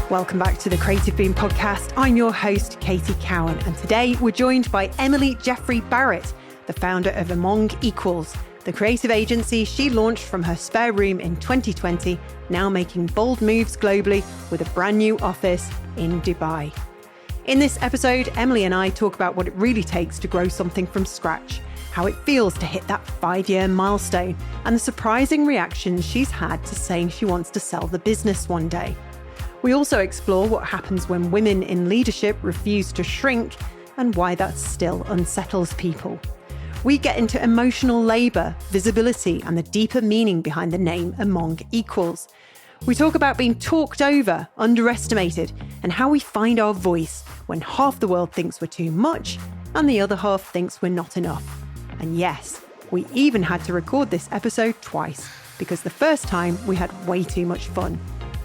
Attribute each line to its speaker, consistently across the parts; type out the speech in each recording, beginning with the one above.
Speaker 1: Welcome back to the Creative Boom podcast. I'm your host, Katie Cowan, and today we're joined by Emily Jeffrey-Barrett, the founder of Among Equals, the creative agency she launched from her spare room in 2020, now making bold moves globally with a brand new office in Dubai. In this episode, Emily and I talk about what it really takes to grow something from scratch, how it feels to hit that 5-year milestone, and the surprising reactions she's had to saying she wants to sell the business one day. We also explore what happens when women in leadership refuse to shrink and why that still unsettles people. We get into emotional labour, visibility, and the deeper meaning behind the name Among Equals. We talk about being talked over, underestimated, and how we find our voice when half the world thinks we're too much and the other half thinks we're not enough. And yes, we even had to record this episode twice because the first time we had way too much fun.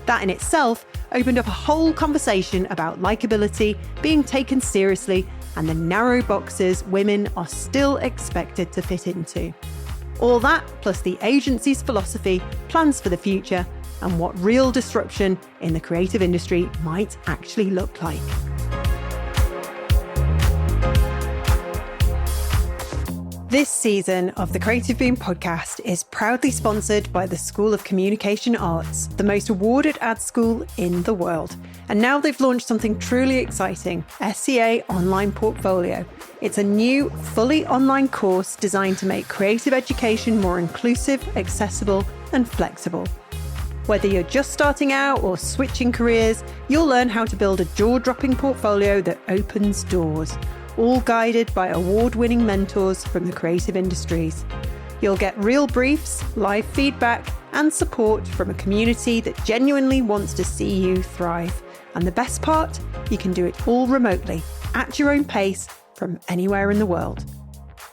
Speaker 1: That in itself opened up a whole conversation about likability, being taken seriously, and the narrow boxes women are still expected to fit into. All that, plus the agency's philosophy, plans for the future, and what real disruption in the creative industry might actually look like. This season of the Creative Boom podcast is proudly sponsored by the School of Communication Arts, the most awarded ad school in the world. And now they've launched something truly exciting, SCA Online Portfolio. It's a new, fully online course designed to make creative education more inclusive, accessible, and flexible. Whether you're just starting out or switching careers, you'll learn how to build a jaw-dropping portfolio that opens doors, all guided by award-winning mentors from the creative industries. You'll get real briefs, live feedback, and support from a community that genuinely wants to see you thrive. And the best part, you can do it all remotely, at your own pace, from anywhere in the world.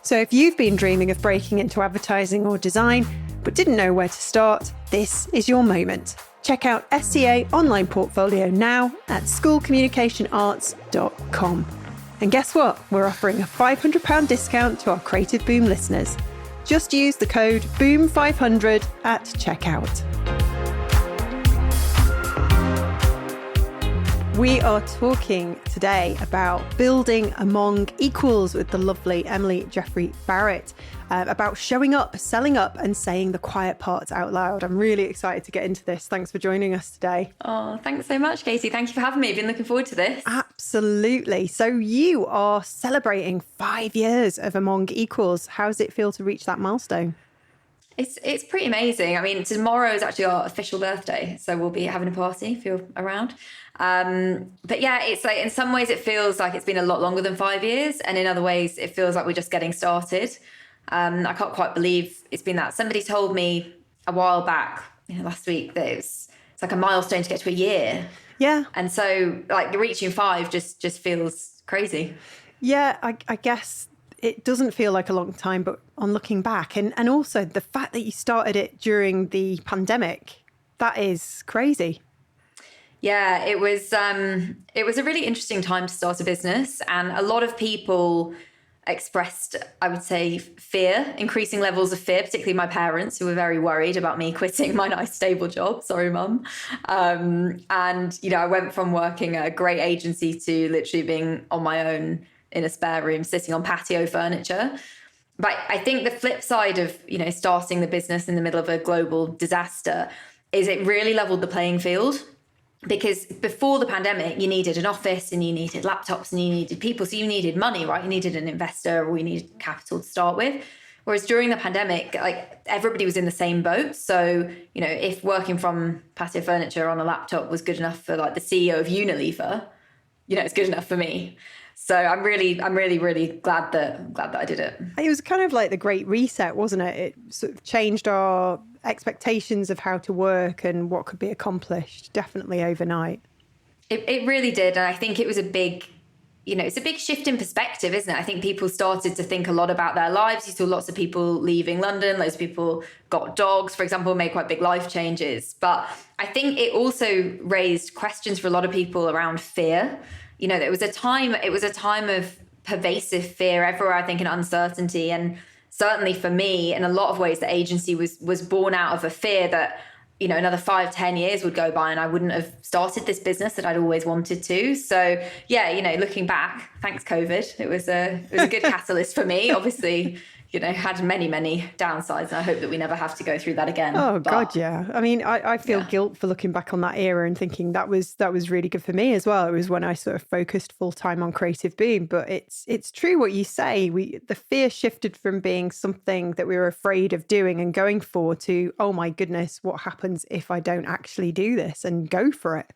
Speaker 1: So if you've been dreaming of breaking into advertising or design, but didn't know where to start, this is your moment. Check out SCA Online Portfolio now at schoolcommunicationarts.com. And guess what? We're offering a £500 discount to our Creative Boom listeners. Just use the code BOOM500 at checkout. We are talking today about building Among Equals with the lovely Emily Jeffrey-Barrett, about showing up, selling up, and saying the quiet parts out loud. I'm really excited to get into this. Thanks for joining us today.
Speaker 2: Oh, thanks so much, Katie. Thank you for having me. I've been looking forward to this.
Speaker 1: Absolutely. So you are celebrating 5 years of Among Equals. How does it feel to reach that milestone?
Speaker 2: It's pretty amazing. I mean, tomorrow is actually our official birthday, so we'll be having a party if you're around. But yeah, it's like in some ways it feels like it's been a lot longer than 5 years, and in other ways it feels like we're just getting started. I can't quite believe it's been that. Somebody told me a while back, last week, that it's like a milestone to get to a year.
Speaker 1: Yeah.
Speaker 2: And so like reaching 5 just feels crazy.
Speaker 1: Yeah, I guess it doesn't feel like a long time, but on looking back, and also the fact that you started it during the pandemic, that is crazy.
Speaker 2: Yeah, it was a really interesting time to start a business, and a lot of people expressed, I would say, fear, increasing levels of fear, particularly my parents, who were very worried about me quitting my nice stable job. Sorry, Mum. And, I went from working at a great agency to literally being on my own in a spare room, sitting on patio furniture. But I think the flip side of, starting the business in the middle of a global disaster is it really leveled the playing field. Because before the pandemic, you needed an office and you needed laptops and you needed people. So you needed money, right? You needed an investor or you needed capital to start with. Whereas during the pandemic, like everybody was in the same boat. So, if working from patio furniture on a laptop was good enough for like the CEO of Unilever, it's good enough for me. So I'm really glad that I did it.
Speaker 1: It was kind of like the Great Reset, wasn't it? It sort of changed our expectations of how to work and what could be accomplished, definitely overnight.
Speaker 2: It really did. And I think it was a big, it's a big shift in perspective, isn't it? I think people started to think a lot about their lives. You saw lots of people leaving London. Loads of people got dogs, for example, made quite big life changes. But I think it also raised questions for a lot of people around fear. It was a time of pervasive fear everywhere, I think, and uncertainty. And certainly for me, in a lot of ways, the agency was born out of a fear that, another 5-10 years would go by and I wouldn't have started this business that I'd always wanted to. So yeah, looking back, thanks COVID, it was a good catalyst for me. Obviously, had many downsides, and I hope that we never have to go through that again.
Speaker 1: Oh, God, yeah. I mean, I feel guilt for looking back on that era and thinking that was really good for me as well. It was when I sort of focused full time on Creative Boom. But it's true what you say. The fear shifted from being something that we were afraid of doing and going for to, oh my goodness, what happens if I don't actually do this, and go for it.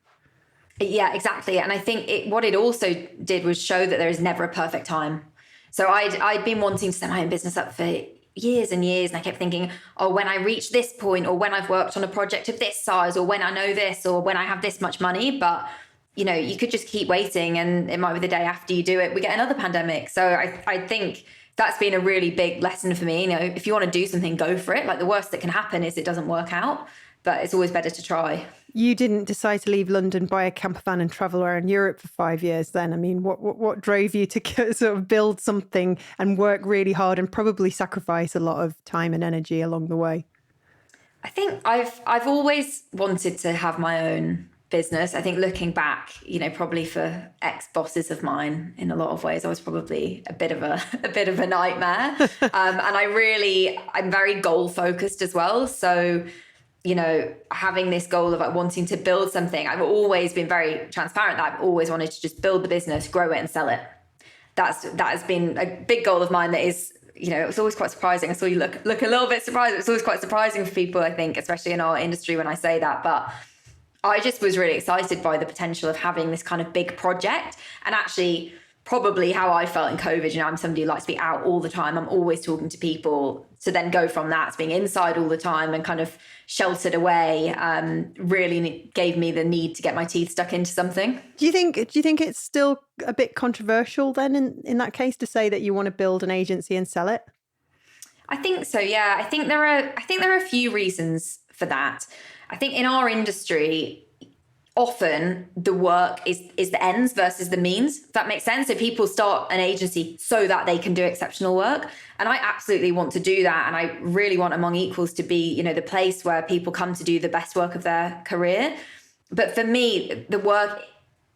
Speaker 2: Yeah, exactly. And I think what it also did was show that there is never a perfect time. So I'd been wanting to set my own business up for years and years. And I kept thinking, oh, when I reach this point, or when I've worked on a project of this size, or when I know this, or when I have this much money. But, you could just keep waiting, and it might be the day after you do it, we get another pandemic. So I think that's been a really big lesson for me. If you want to do something, go for it. Like, the worst that can happen is it doesn't work out, but it's always better to try.
Speaker 1: You didn't decide to leave London, buy a camper van and travel around Europe for 5 years then. I mean, what drove you to sort of build something and work really hard and probably sacrifice a lot of time and energy along the way?
Speaker 2: I think I've always wanted to have my own business. I think looking back, probably for ex-bosses of mine, in a lot of ways, I was probably a bit of a nightmare. And I'm very goal focused as well. So having this goal of wanting to build something, I've always been very transparent that I've always wanted to just build the business, grow it and sell it. That has been a big goal of mine that is, it's always quite surprising. I saw you look a little bit surprised. It's always quite surprising for people, I think, especially in our industry when I say that. But I just was really excited by the potential of having this kind of big project. And actually, probably how I felt in COVID, I'm somebody who likes to be out all the time. I'm always talking to people. To then go from that to being inside all the time and kind of sheltered away really gave me the need to get my teeth stuck into something. Do you think it's still a bit controversial then in that case to say that you want to build an agency and sell it? I think so, yeah. I think there are a few reasons for that. I think in our industry, often the work is the ends versus the means, if that makes sense. So people start an agency so that they can do exceptional work. And I absolutely want to do that. And I really want Among Equals to be, the place where people come to do the best work of their career. But for me, the work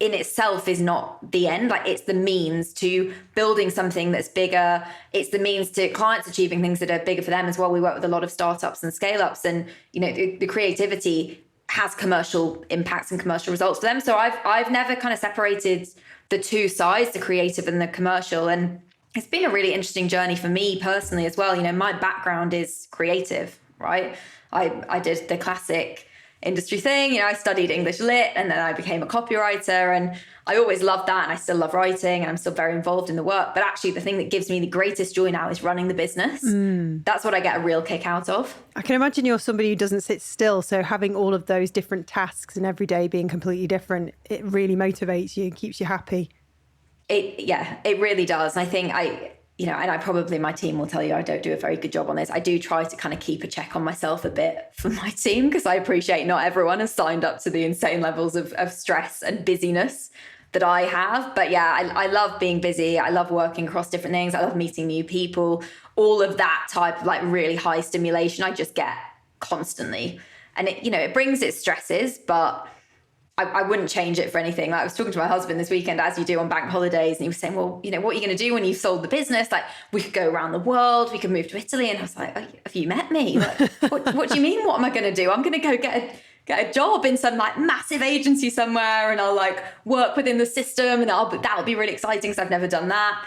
Speaker 2: in itself is not the end. Like, it's the means to building something that's bigger. It's the means to clients achieving things that are bigger for them as well. We work with a lot of startups and scale-ups, and, the creativity has commercial impacts and commercial results for them. So I've never kind of separated the two sides, the creative and the commercial. And it's been a really interesting journey for me personally as well. My background is creative, right? I did the classic industry thing. I studied English lit, and then I became a copywriter, and I always loved that, and I still love writing, and I'm still very involved in the work. But actually the thing that gives me the greatest joy now is running the business. That's what I get a real kick out of. I can imagine you're somebody who doesn't sit still, so having all of those different tasks and every day being completely different, it really motivates you and keeps you happy. It really does. And I think my team will tell you I don't do a very good job on this. I do try to kind of keep a check on myself a bit for my team, because I appreciate not everyone has signed up to the insane levels of stress and busyness that I have. But yeah, I love being busy. I love working across different things. I love meeting new people. All of that type of really high stimulation I just get constantly. And it brings its stresses, but I wouldn't change it for anything. I was talking to my husband this weekend, as you do on bank holidays, and he was saying, well, what are you going to do when you've sold the business? Like, we could go around the world, we could move to Italy. And I was like, have you met me? Like, what do you mean? What am I going to do? I'm going to go get a job in some massive agency somewhere, and I'll work within the system, and that'll be really exciting because I've never done that.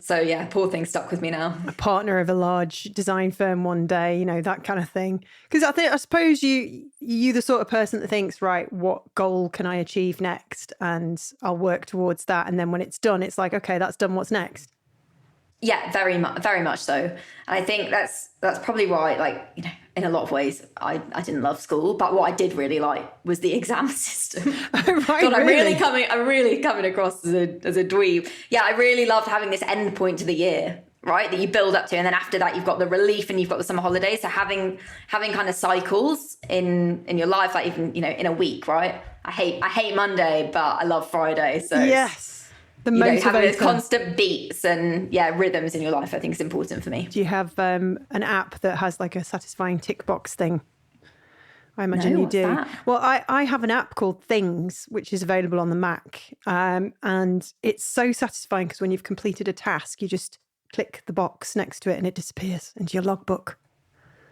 Speaker 2: So yeah, poor thing stuck with me now. A partner of a large design firm one day, that kind of thing. Because I suppose you the sort of person that thinks, right, what goal can I achieve next? And I'll work towards that. And then when it's done, it's like, okay, that's done. What's next? Yeah, very much so. And I think that's probably why, in a lot of ways, I didn't love school, but what I did really like was the exam system. Right, God, I'm really coming across as a dweeb. Yeah, I really loved having this end point to the year, right, that you build up to, and then after that you've got the relief and you've got the summer holidays. So having kind of cycles in your life, even in a week, right? I hate Monday, but I love Friday. So yes. The motivator. Having those constant beats and rhythms in your life, I think, is important for me. Do you have an app that has a satisfying tick box thing
Speaker 1: I imagine
Speaker 2: No,
Speaker 1: you
Speaker 2: what's
Speaker 1: do.
Speaker 2: that?
Speaker 1: Well, I have an app called Things, which is available on the Mac. And it's so satisfying because when you've completed a task, you just click the box next to it and it disappears into your logbook.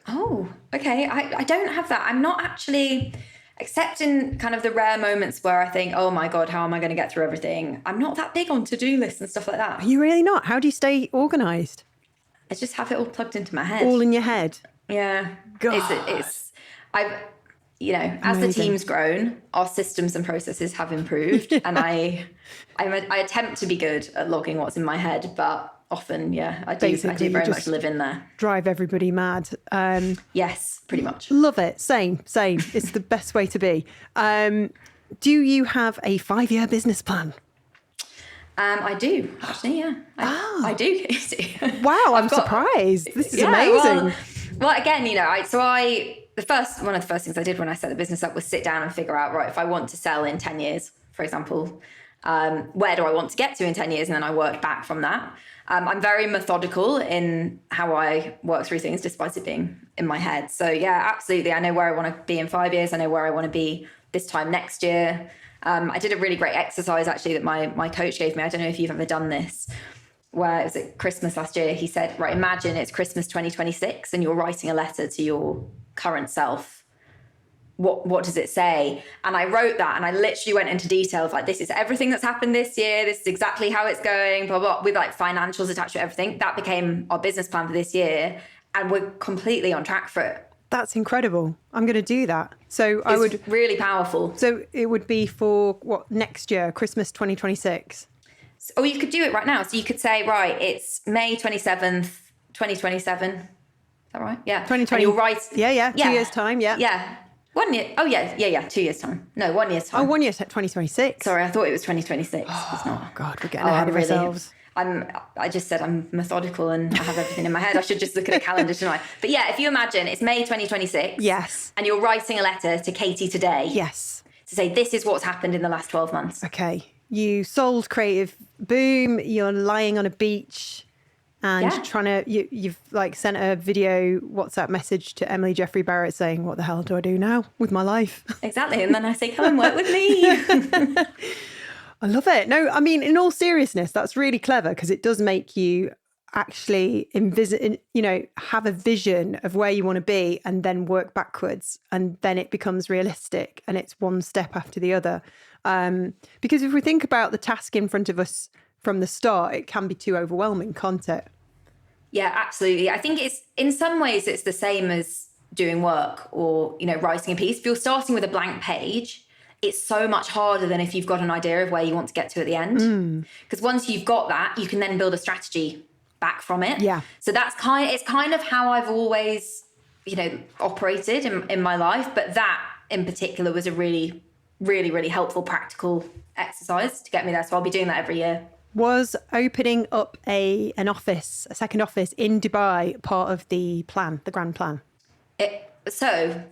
Speaker 2: Oh, okay. I don't have that. I'm not actually, except in kind of the rare moments where I think, oh my God, how am I going to get through everything? I'm not that big on to-do lists and stuff like that.
Speaker 1: Are you really not? How do you stay organised?
Speaker 2: I just have it all plugged into my head.
Speaker 1: All in your head?
Speaker 2: Yeah.
Speaker 1: God.
Speaker 2: I've, as the
Speaker 1: Amazing.
Speaker 2: team's grown, our systems and processes have improved. Yeah. And I attempt to be good at logging what's in my head, but often, I do very much live in there.
Speaker 1: Drive everybody mad.
Speaker 2: Yes, pretty much.
Speaker 1: Love it. Same. It's the best way to be. Do you have a 5-year business plan?
Speaker 2: I do, actually, yeah. I do, Casey.
Speaker 1: Wow, I'm surprised. This is amazing.
Speaker 2: Well, again, one of the first things I did when I set the business up was sit down and figure out, right, if I want to sell in 10 years, for example, where do I want to get to in 10 years? And then I worked back from that. I'm very methodical in how I work through things, despite it being in my head. So yeah, absolutely. I know where I want to be in 5 years. I know where I want to be this time next year. I did a really great exercise, actually, that my coach gave me. I don't know if you've ever done this, where it was at Christmas last year. He said, right, imagine it's Christmas 2026 and you're writing a letter to your current self. What does it say? And I wrote that, and I literally went into detail of like, this is everything that's happened this year. This is exactly how it's going, blah, blah, with like financials attached to everything. That became our business plan for this year. And we're completely on track for it.
Speaker 1: That's incredible. I'm going to do that. So
Speaker 2: it's really powerful.
Speaker 1: So it would be for what, next year, Christmas 2026?
Speaker 2: Or you could do it right now. So you could say, right, it's May 27th, 2027. Is that right? Yeah.
Speaker 1: 2020.
Speaker 2: And you'll write.
Speaker 1: Yeah. 2 years time. Yeah.
Speaker 2: Yeah. 1 year. Oh, yeah. 2 years time. No, 1 year's time.
Speaker 1: Oh, 1 year, 2026.
Speaker 2: Sorry, I thought it was 2026. It's not.
Speaker 1: God, we're getting ahead of ourselves.
Speaker 2: I just said I'm methodical and I have everything in my head. I should just look at a calendar tonight. But yeah, if you imagine it's May 2026.
Speaker 1: Yes.
Speaker 2: And you're writing a letter to Katie today.
Speaker 1: Yes.
Speaker 2: To say, this is what's happened in the last 12 months.
Speaker 1: Okay. You sold Creative Boom. You're lying on a beach and you've like sent a video WhatsApp message to Emily Jeffrey-Barrett saying, what the hell do I do now with my life?
Speaker 2: Exactly. And then I say, come and work with me.
Speaker 1: I love it. No, I mean, in all seriousness, that's really clever because it does make you actually have a vision of where you want to be and then work backwards. And then it becomes realistic and it's one step after the other. Because if we think about the task in front of us from the start, it can be too overwhelming, can't it?
Speaker 2: Yeah, absolutely. I think in some ways it's the same as doing work or, writing a piece. If you're starting with a blank page, it's so much harder than if you've got an idea of where you want to get to at the end. Because once you've got that, you can then build a strategy back from it.
Speaker 1: Yeah.
Speaker 2: So it's kind of how I've always, operated in my life. But that in particular was a really, really, really helpful practical exercise to get me there. So I'll be doing that every year.
Speaker 1: Was opening up a second office in Dubai part of the plan, the grand plan?
Speaker 2: So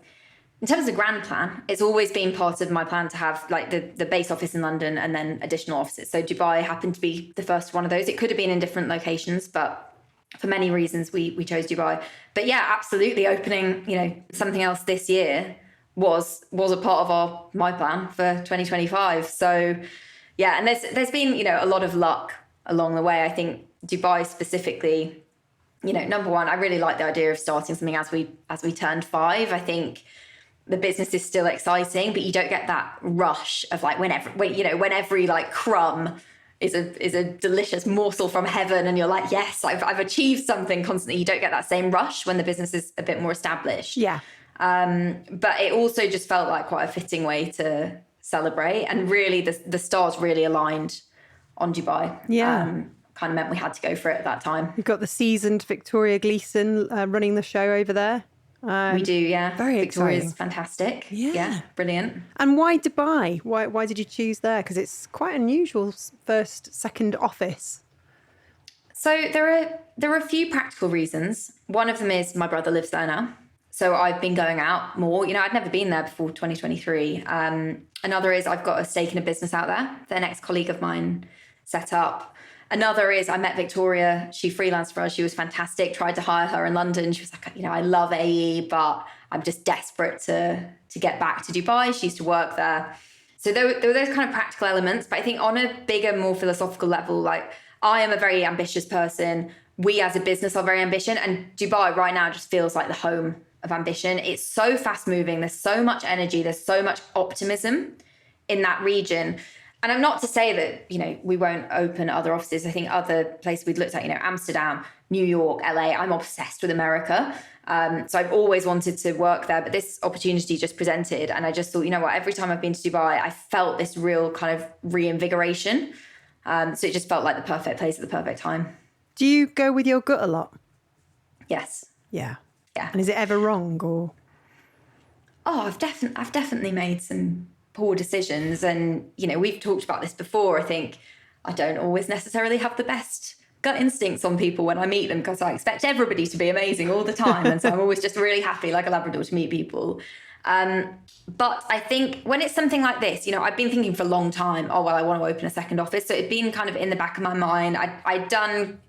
Speaker 2: in terms of grand plan, it's always been part of my plan to have like the base office in London and then additional offices. So Dubai happened to be the first one of those. It could have been in different locations, but for many reasons we chose Dubai. But yeah, absolutely opening, something else this year was a part of my plan for 2025. So yeah, and there's been, a lot of luck along the way. I think Dubai specifically, number one, I really like the idea of starting something as we turned 5. I think the business is still exciting, but you don't get that rush of like when every like crumb is a delicious morsel from heaven and you're like, yes, I've achieved something constantly. You don't get that same rush when the business is a bit more established.
Speaker 1: Yeah.
Speaker 2: But it also just felt like quite a fitting way to celebrate, and really the stars really aligned on Dubai.
Speaker 1: Yeah.
Speaker 2: Kind of meant we had to go for it at that time.
Speaker 1: You've got the seasoned Victoria Gleeson running the show over there.
Speaker 2: We do, yeah.
Speaker 1: Very
Speaker 2: Victoria's
Speaker 1: exciting.
Speaker 2: Fantastic.
Speaker 1: Yeah,
Speaker 2: brilliant.
Speaker 1: And why Dubai? Why did you choose there? Because it's quite unusual second office.
Speaker 2: So there are a few practical reasons. One of them is my brother lives there now. So I've been going out more. I'd never been there before 2023. Another is I've got a stake in a business out there that an ex-colleague of mine set up. Another is I met Victoria. She freelanced for us. She was fantastic. Tried to hire her in London. She was like, I love AE, but I'm just desperate to get back to Dubai. She used to work there. So there were those kind of practical elements. But I think on a bigger, more philosophical level, like I am a very ambitious person. We as a business are very ambitious. And Dubai right now just feels like the home of ambition. It's so fast moving. There's so much energy. There's so much optimism in that region. And I'm not to say that, you know, we won't open other offices. I think other places we'd looked at, you know, Amsterdam, New York, LA. I'm obsessed with America. So I've always wanted to work there, but this opportunity just presented. And I just thought, you know what, every time I've been to Dubai, I felt this real kind of reinvigoration. So it just felt like the perfect place at the perfect time.
Speaker 1: Do you go with your gut a lot?
Speaker 2: Yes.
Speaker 1: Yeah.
Speaker 2: Yeah.
Speaker 1: And is it ever wrong or?
Speaker 2: Oh, I've definitely made some poor decisions. And, you know, we've talked about this before. I think I don't always necessarily have the best gut instincts on people when I meet them, because I expect everybody to be amazing all the time. And so I'm always just really happy, like a Labrador, to meet people. But I think when it's something like this, you know, I've been thinking for a long time, oh, well, I want to open a second office. So it'd been kind of in the back of my mind. I'd done,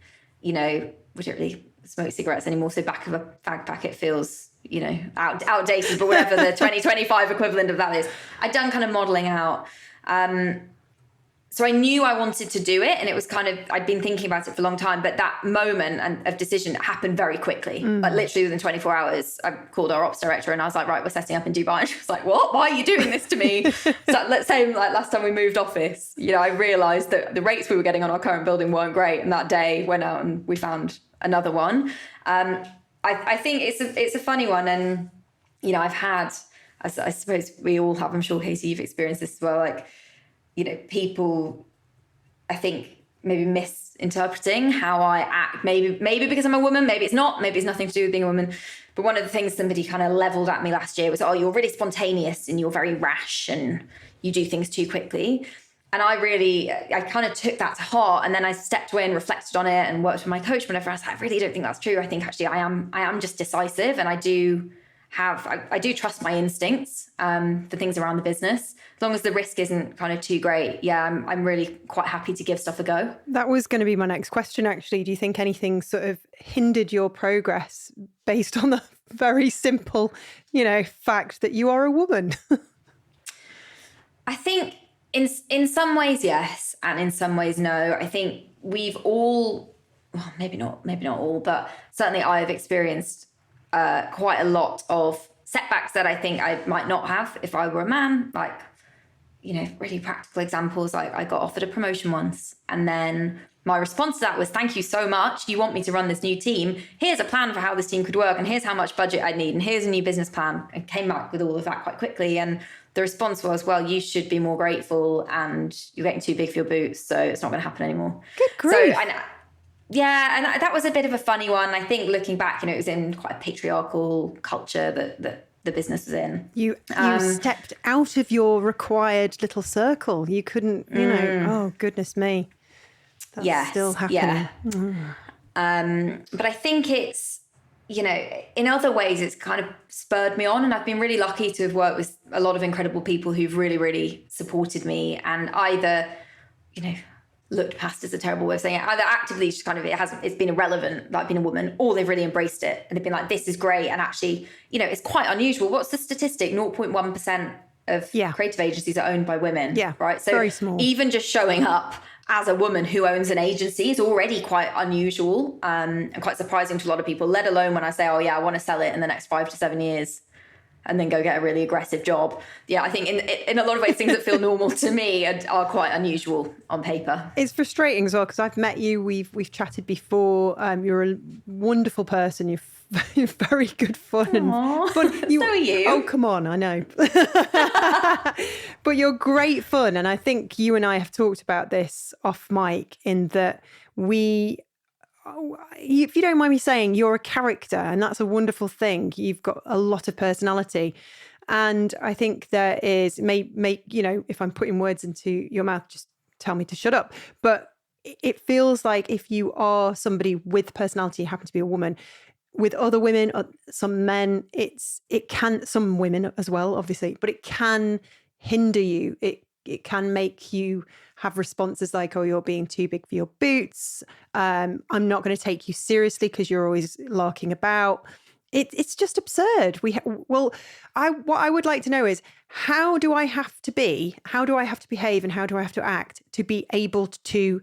Speaker 2: you know, we don't really smoke cigarettes anymore. So back of a fag packet feels, you know, outdated, but whatever the 2025 equivalent of that is. I'd done kind of modelling out. So I knew I wanted to do it, and it was kind of, I'd been thinking about it for a long time, but that moment of decision happened very quickly. Like literally within 24 hours, I called our ops director and I was like, right, we're setting up in Dubai. And she was like, what? Why are you doing this to me? So let's say like last time we moved office, you know, I realised that the rates we were getting on our current building weren't great. And that day went out and we found another one. I think it's a funny one. And, you know, I've had, I suppose we all have, I'm sure, Katie, you've experienced this as well, like, you know, people, I think, maybe misinterpreting how I act. Maybe because I'm a woman, maybe it's not, maybe it's nothing to do with being a woman. But one of the things somebody kind of leveled at me last year was, oh, you're really spontaneous and you're very rash and you do things too quickly. And I kind of took that to heart. And then I stepped away and reflected on it and worked with my coach whenever I was like, I really don't think that's true. I think actually I am just decisive, and I do trust my instincts for things around the business. As long as the risk isn't kind of too great, yeah, I'm really quite happy to give stuff a go.
Speaker 1: That was going to be my next question, actually. Do you think anything sort of hindered your progress based on the very simple, you know, fact that you are a woman?
Speaker 2: I think in some ways, yes, and in some ways, no. I think we've all, well, maybe not all, but certainly I have experienced quite a lot of setbacks that I think I might not have if I were a man. Like, you know, really practical examples. Like I got offered a promotion once, and then my response to that was, thank you so much. You want me to run this new team. Here's a plan for how this team could work, and here's how much budget I need, and here's a new business plan. I came back with all of that quite quickly. And the response was, well, you should be more grateful, and you're getting too big for your boots, so it's not going to happen anymore.
Speaker 1: Good grief.
Speaker 2: So yeah, and that was a bit of a funny one. I think looking back, you know, it was in quite a patriarchal culture that the business was in. You
Speaker 1: stepped out of your required little circle. You couldn't, you know, oh, goodness me. That's still happening.
Speaker 2: Yeah. But I think it's, you know, in other ways, it's kind of spurred me on. And I've been really lucky to have worked with a lot of incredible people who've really, really supported me, and either, you know, looked past is a terrible way of saying it, either actively just kind of it's been irrelevant, like being a woman, or they've really embraced it and they've been like, this is great. And actually, you know, it's quite unusual. What's the statistic? 0.1% of creative agencies are owned by women.
Speaker 1: Yeah,
Speaker 2: right. So
Speaker 1: very small.
Speaker 2: Even just showing up as a woman who owns an agency is already quite unusual and quite surprising to a lot of people, let alone when I say, oh yeah, I want to sell it in the next 5 to 7 years and then go get a really aggressive job. Yeah, I think in a lot of ways, things that feel normal to me are quite unusual on paper.
Speaker 1: It's frustrating as well, because I've met you, we've chatted before. You're a wonderful person. You're very good fun.
Speaker 2: Aww,
Speaker 1: and fun.
Speaker 2: so are you.
Speaker 1: Oh, come on, I know. But you're great fun. And I think you and I have talked about this off mic, in that if you don't mind me saying, you're a character, and that's a wonderful thing. You've got a lot of personality. And I think there is, you know, if I'm putting words into your mouth, just tell me to shut up. But it feels like if you are somebody with personality, you happen to be a woman, with other women, some men, some women as well, obviously, but it can hinder you. It can make you have responses like, oh, you're being too big for your boots. I'm not going to take you seriously because you're always larking about. It's just absurd. What I would like to know is, how do I have to behave, and how do I have to act to be able to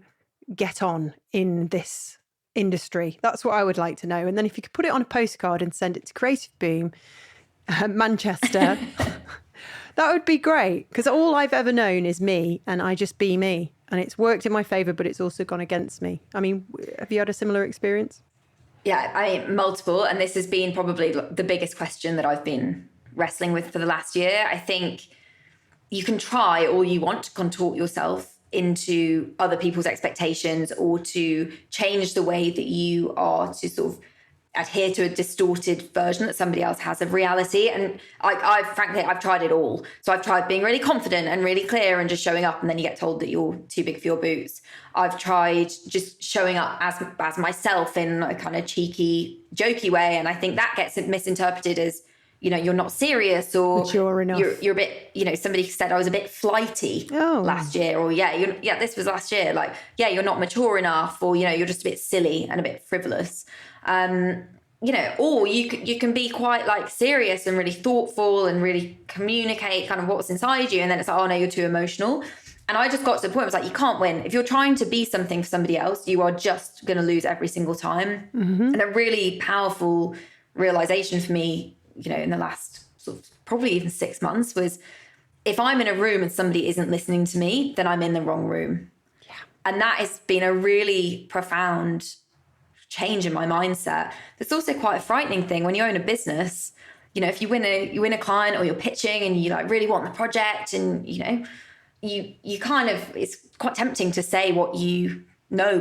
Speaker 1: get on in this industry? That's what I would like to know. And then if you could put it on a postcard and send it to Creative Boom, Manchester, that would be great, because all I've ever known is me, and I just be me. And it's worked in my favour, but it's also gone against me. I mean, have you had a similar experience?
Speaker 2: Yeah, I mean, multiple. And this has been probably the biggest question that I've been wrestling with for the last year. I think you can try all you want to contort yourself into other people's expectations, or to change the way that you are to sort of adhere to a distorted version that somebody else has of reality. And I've tried it all. So I've tried being really confident and really clear and just showing up, and then you get told that you're too big for your boots. I've tried just showing up as myself in a kind of cheeky, jokey way. And I think that gets misinterpreted as, you're not serious, or
Speaker 1: mature enough.
Speaker 2: You're a bit, somebody said I was a bit flighty last year, or this was last year. Like, you're not mature enough, or, you're just a bit silly and a bit frivolous. Or you can be quite like serious and really thoughtful and really communicate kind of what's inside you. And then it's like, oh no, you're too emotional. And I just got to the point, it was like, you can't win. If you're trying to be something for somebody else, you are just going to lose every single time. Mm-hmm. And a really powerful realization for me, in the last sort of probably even 6 months, was if I'm in a room and somebody isn't listening to me, then I'm in the wrong room. Yeah. And that has been a really profound change in my mindset. It's also quite a frightening thing when you own a business. If you win a client, or you're pitching and you like really want the project, and you kind of, it's quite tempting to say what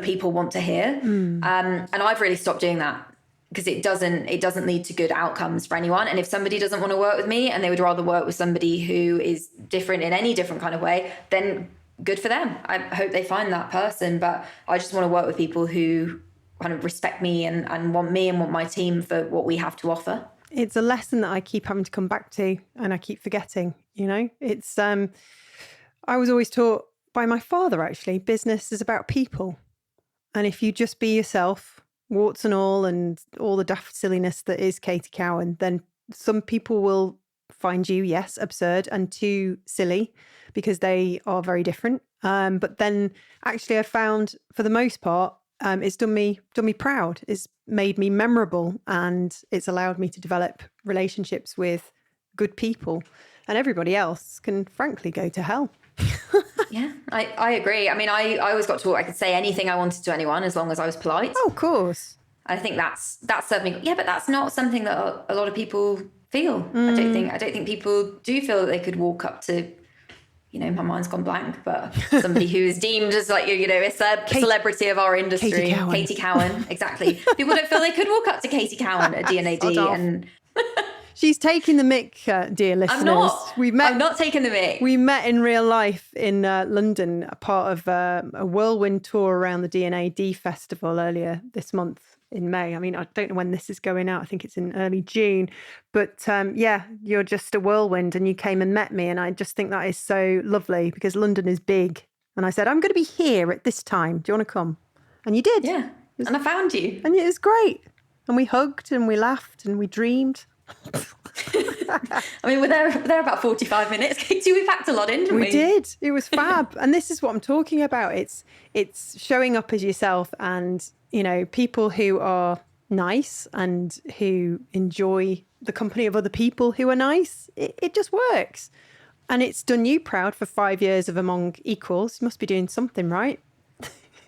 Speaker 2: people want to hear. And I've really stopped doing that, because it doesn't lead to good outcomes for anyone. And if somebody doesn't want to work with me and they would rather work with somebody who is different in any different kind of way, then good for them. I hope they find that person. But I just want to work with people who kind of respect me and want me and want my team for what we have to offer.
Speaker 1: It's a lesson that I keep having to come back to, and I keep forgetting. It's I was always taught by my father, actually, business is about people. And if you just be yourself, warts and all the daft silliness that is Katie Cowan, then some people will find you, yes, absurd and too silly, because they are very different. But then actually I found, for the most part, it's done me proud. It's made me memorable, and it's allowed me to develop relationships with good people. And everybody else can frankly go to hell.
Speaker 2: Yeah, I agree. I mean, I always got taught I could say anything I wanted to anyone as long as I was polite.
Speaker 1: Oh, of course.
Speaker 2: I think that's certainly, but that's not something that a lot of people feel. I don't think people do feel that they could walk up to, my mind's gone blank, but somebody who is deemed as like, a celebrity of our industry. Katie Cowan, exactly. People don't feel they could walk up to Katie Cowan at D&AD and...
Speaker 1: She's taking the mick, dear listeners.
Speaker 2: I'm not taking the mick.
Speaker 1: We met in real life in London, a part of a whirlwind tour around the D&AD festival earlier this month in May. I mean, I don't know when this is going out. I think it's in early June. But you're just a whirlwind, and you came and met me. And I just think that is so lovely, because London is big. And I said, I'm going to be here at this time. Do you want to come? And you did.
Speaker 2: Yeah. And I found you.
Speaker 1: And it was great. And we hugged and we laughed and we dreamed.
Speaker 2: I mean, we're there about 45 minutes. Katie, we packed a lot in, didn't we?
Speaker 1: We did. It was fab. And this is what I'm talking about. It's showing up as yourself, and, people who are nice and who enjoy the company of other people who are nice. It just works. And it's done you proud for 5 years of Among Equals. You must be doing something right.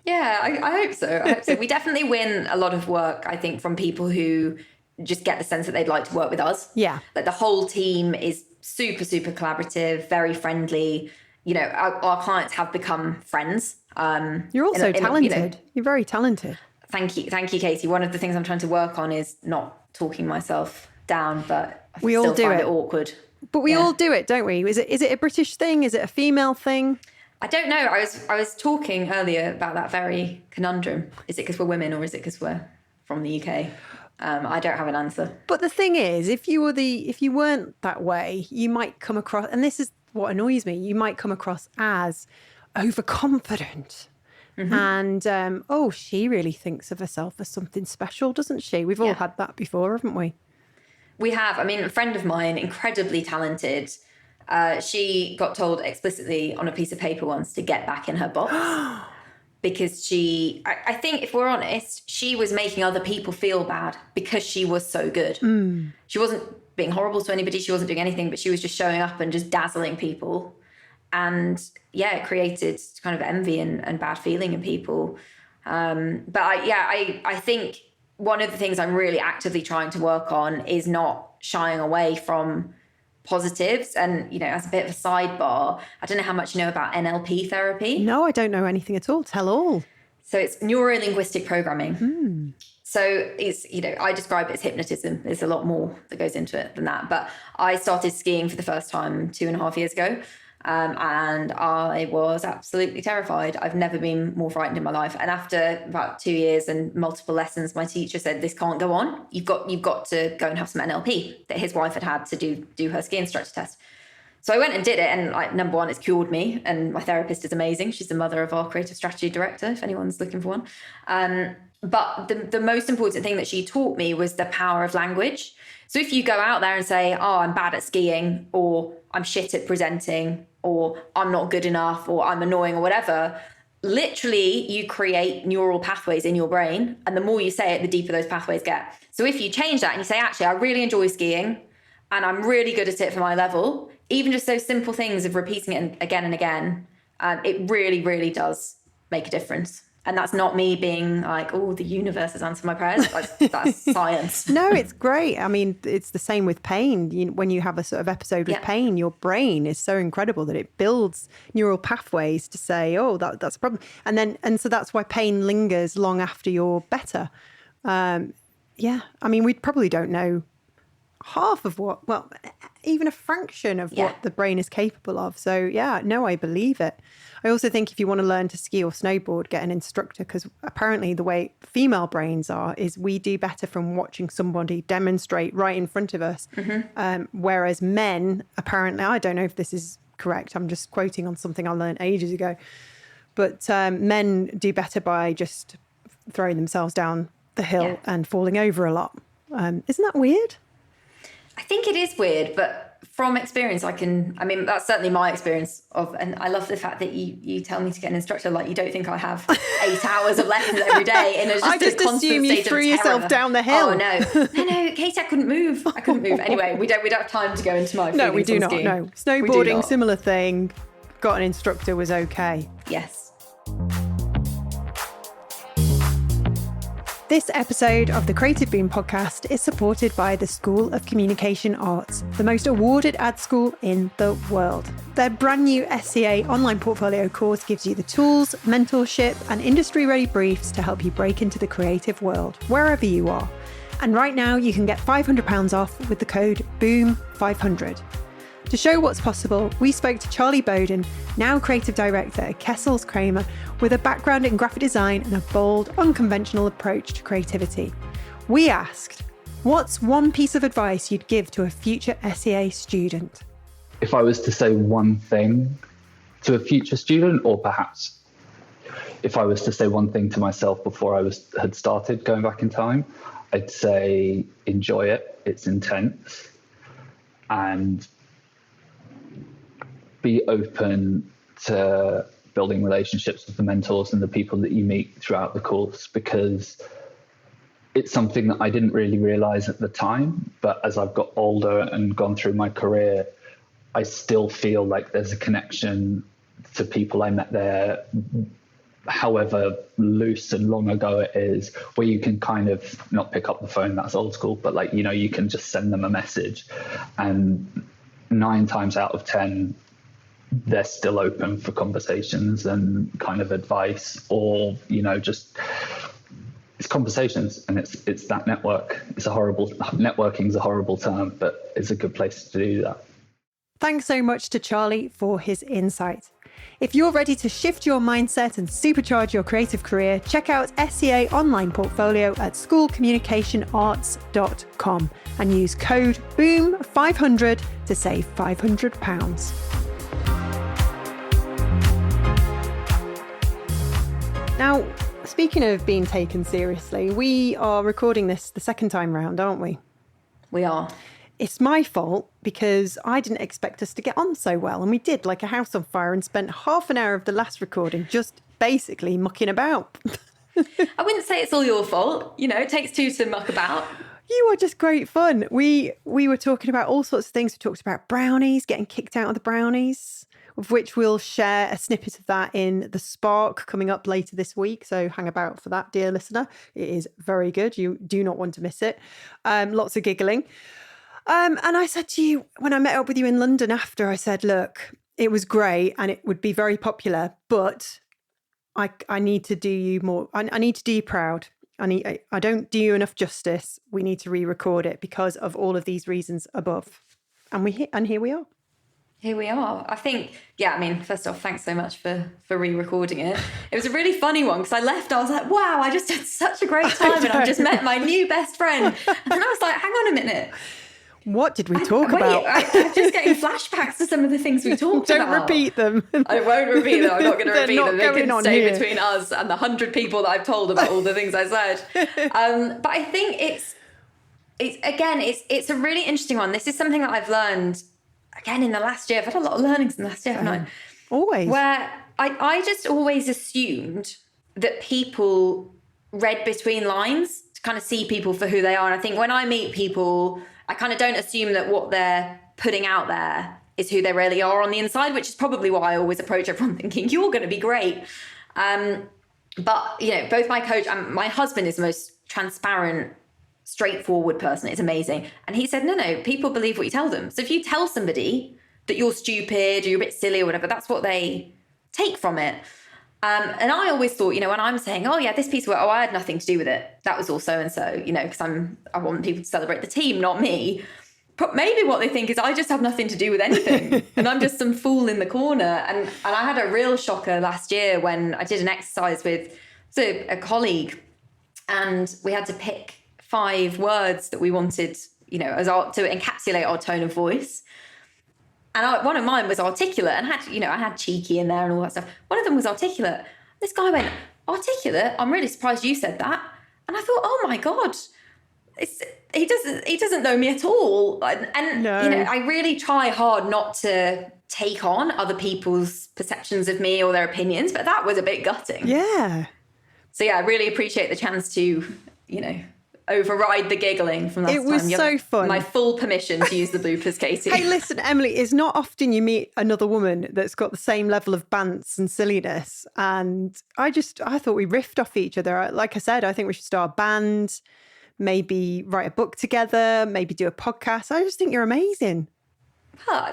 Speaker 2: Yeah, I hope so. We definitely win a lot of work, I think, from people who just get the sense that they'd like to work with us.
Speaker 1: Yeah.
Speaker 2: Like the whole team is super, super collaborative, very friendly. Our clients have become friends.
Speaker 1: You're also talented. You're very talented.
Speaker 2: Thank you, Katie. One of the things I'm trying to work on is not talking myself down, but I
Speaker 1: we all
Speaker 2: still
Speaker 1: do
Speaker 2: find
Speaker 1: it
Speaker 2: awkward.
Speaker 1: But we all do it, don't we? Is it a British thing? Is it a female thing?
Speaker 2: I don't know. I was talking earlier about that very conundrum. Is it because we're women, or is it because we're from the UK? I don't have an answer.
Speaker 1: But the thing is, if you weren't that way, you might come across, and this is what annoys me, you might come across as overconfident. Mm-hmm. And, she really thinks of herself as something special, doesn't she? We've all had that before, haven't we?
Speaker 2: We have. I mean, a friend of mine, incredibly talented, she got told explicitly on a piece of paper once to get back in her box. Because I think if we're honest, she was making other people feel bad because she was so good. She wasn't being horrible to anybody. She wasn't doing anything, but she was just showing up and just dazzling people. And yeah, it created kind of envy and bad feeling in people. But I think one of the things I'm really actively trying to work on is not shying away from positives. And, you know, as a bit of a sidebar, I don't know how much you know about NLP therapy.
Speaker 1: No, I don't know anything at all. Tell all.
Speaker 2: So it's neuro-linguistic programming. So it's, you know, I describe it as hypnotism. There's a lot more that goes into it than that. But I started skiing for the first time 2.5 years ago. And I was absolutely terrified. I've never been more frightened in my life. And after about 2 years and multiple lessons, my teacher said, this can't go on. You've got to go and have some NLP that his wife had to do her ski instructor test. So I went and did it. And like, number one, it's cured me. And my therapist is amazing. She's the mother of our creative strategy director, if anyone's looking for one. But the most important thing that she taught me was the power of language. So if you go out there and say, oh, I'm bad at skiing, or I'm shit at presenting, or I'm not good enough, or I'm annoying, or whatever, literally you create neural pathways in your brain. And the more you say it, the deeper those pathways get. So if you change that and you say, actually, I really enjoy skiing and I'm really good at it for my level, even just those simple things of repeating it again and again, it really, really does make a difference. And that's not me being like, oh, the universe has answered my prayers. That's science.
Speaker 1: No, it's great. I mean, it's the same with pain. When you have a sort of episode with pain, your brain is so incredible that it builds neural pathways to say, oh, that's a problem. And so that's why pain lingers long after you're better. I mean, we probably don't know half of even a fraction of what the brain is capable of. So I believe it. I also think if you want to learn to ski or snowboard, get an instructor, because apparently the way female brains are is we do better from watching somebody demonstrate right in front of us. Whereas men, apparently, I don't know if this is correct. I'm just quoting on something I learned ages ago. But men do better by just throwing themselves down the hill and falling over a lot. Isn't that weird?
Speaker 2: I think it is weird, but from experience, that's certainly my experience and I love the fact that you tell me to get an instructor, like you don't think I have 8 hours of lessons every day. And
Speaker 1: I just assume you threw yourself down the hill.
Speaker 2: Oh no, Katie, I couldn't move. Anyway, we don't have time to go into my feelings.
Speaker 1: No, we do not.
Speaker 2: Skiing.
Speaker 1: No, snowboarding, similar thing. Got an instructor, was okay.
Speaker 2: Yes.
Speaker 1: This episode of the Creative Boom podcast is supported by the School of Communication Arts, the most awarded ad school in the world. Their brand new SCA online portfolio course gives you the tools, mentorship, and industry-ready briefs to help you break into the creative world, wherever you are. And right now, you can get £500 off with the code BOOM500. To show what's possible, we spoke to Charlie Bowden, now creative director at Kessels Kramer, with a background in graphic design and a bold, unconventional approach to creativity. We asked, what's one piece of advice you'd give to a future SEA student?
Speaker 3: If I was to say one thing to a future student, or perhaps if I was to say one thing to myself before I had started going back in time, I'd say enjoy it. It's intense. And be open to building relationships with the mentors and the people that you meet throughout the course, because it's something that I didn't really realize at the time. But as I've got older and gone through my career, I still feel like there's a connection to people I met there, however loose and long ago it is, where you can kind of not pick up the phone, that's old school, but like, you can just send them a message, and 9 times out of 10, they're still open for conversations and kind of advice, or, just it's conversations, and it's that network. Networking's a horrible term, but it's a good place to do that.
Speaker 1: Thanks so much to Charlie for his insight. If you're ready to shift your mindset and supercharge your creative career, check out SCA online portfolio at schoolcommunicationarts.com and use code BOOM500 to save £500. Now, speaking of being taken seriously, we are recording this the second time round, aren't we?
Speaker 2: We are.
Speaker 1: It's my fault because I didn't expect us to get on so well. And we did, like a house on fire, and spent half an hour of the last recording just basically mucking about.
Speaker 2: I wouldn't say it's all your fault. You know, it takes two to muck about.
Speaker 1: You were just great fun. We were talking about all sorts of things. We talked about brownies, getting kicked out of the brownies, of which we'll share a snippet of that in The Spark coming up later this week. So hang about for that, dear listener. It is very good. You do not want to miss it. Lots of giggling. And I said to you, when I met up with you in London after, I said, look, it was great and it would be very popular, but I need to do you more. I need to do you proud. I don't do you enough justice. We need to re-record it because of all of these reasons above. And here we are.
Speaker 2: Here we are. I think, I mean, first off, thanks so much for re-recording it. It was a really funny one because I left, I was like, wow, I just had such a great time and I've just met my new best friend. And then I was like, hang on a minute.
Speaker 1: What did we talk about?
Speaker 2: I'm just getting flashbacks to some of the things we talked about.
Speaker 1: Don't repeat them.
Speaker 2: I won't repeat them. I'm not going to repeat them. They can stay
Speaker 1: here
Speaker 2: between us and the 100 people that I've told about all the things I said. But I think it's a really interesting one. This is something that I've learned, again, in the last year. I've had a lot of learnings in the last year, haven't I?
Speaker 1: Always.
Speaker 2: Where I just always assumed that people read between lines to kind of see people for who they are. And I think when I meet people, I kind of don't assume that what they're putting out there is who they really are on the inside, which is probably why I always approach everyone thinking, you're going to be great. But, you know, both my coach and my husband is the most transparent, straightforward person. It's amazing. And he said, no, people believe what you tell them. So if you tell somebody that you're stupid or you're a bit silly or whatever, that's what they take from it. And I always thought, you know, when I'm saying, oh yeah, this piece of work, I had nothing to do with it. That was all so-and-so, you know, because I want people to celebrate the team, not me. But maybe what they think is I just have nothing to do with anything. And I'm just some fool in the corner. And I had a real shocker last year when I did an exercise with a colleague and we had to pick 5 words that we wanted, you know, to encapsulate our tone of voice. And one of mine was articulate and I had cheeky in there and all that stuff. One of them was articulate. This guy went, articulate? I'm really surprised you said that. And I thought, oh my God, he doesn't know me at all. And
Speaker 1: no.
Speaker 2: You know, I really try hard not to take on other people's perceptions of me or their opinions, but that was a bit gutting.
Speaker 1: Yeah.
Speaker 2: So yeah, I really appreciate the chance to, you know, override the giggling from last time.
Speaker 1: It was so fun.
Speaker 2: My full permission to use the bloopers, Katie.
Speaker 1: Hey, listen, Emily, it's not often you meet another woman that's got the same level of bants and silliness. And I thought we riffed off each other. Like I said, I think we should start a band, maybe write a book together, maybe do a podcast. I just think you're amazing.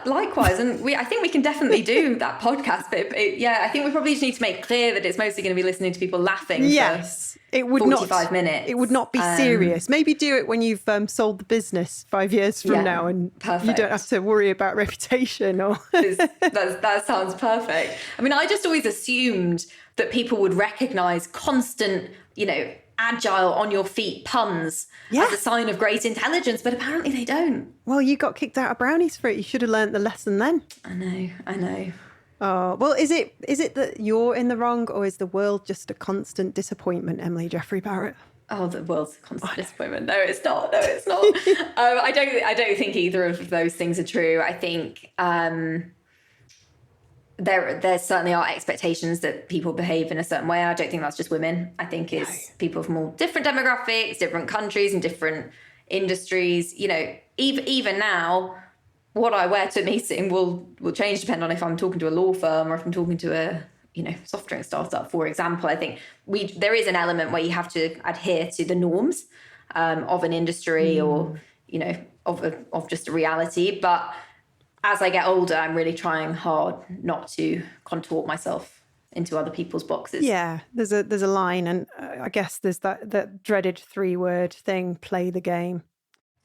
Speaker 2: Likewise, and I think we can definitely do that podcast. But I think we probably just need to make clear that it's mostly going to be listening to people laughing.
Speaker 1: Yes, it would
Speaker 2: 45 minutes.
Speaker 1: It would not be serious. Maybe do it when you've sold the business 5 years from now, and
Speaker 2: perfect.
Speaker 1: You don't have to worry about reputation. Or
Speaker 2: that sounds perfect. I mean, I just always assumed that people would recognise constant, you know, agile, on your feet puns as a sign of great intelligence, but apparently they don't.
Speaker 1: Well, you got kicked out of brownies for it. You should have learnt the lesson then.
Speaker 2: I know.
Speaker 1: Oh, well, is it that you're in the wrong, or is the world just a constant disappointment, Emily Jeffrey-Barrett?
Speaker 2: Oh, the world's a constant disappointment. No, it's not. I don't think either of those things are true. I think there certainly are expectations that people behave in a certain way. I don't think that's just women. I think it's people from all different demographics, different countries and different industries. You know, even now, what I wear to a meeting will change depending on if I'm talking to a law firm or if I'm talking to a, you know, soft drink startup, for example. I think there is an element where you have to adhere to the norms of an industry or, you know, of just a reality. But as I get older, I'm really trying hard not to contort myself into other people's boxes.
Speaker 1: Yeah, there's a line, and I guess there's that dreaded 3-word thing: play the game.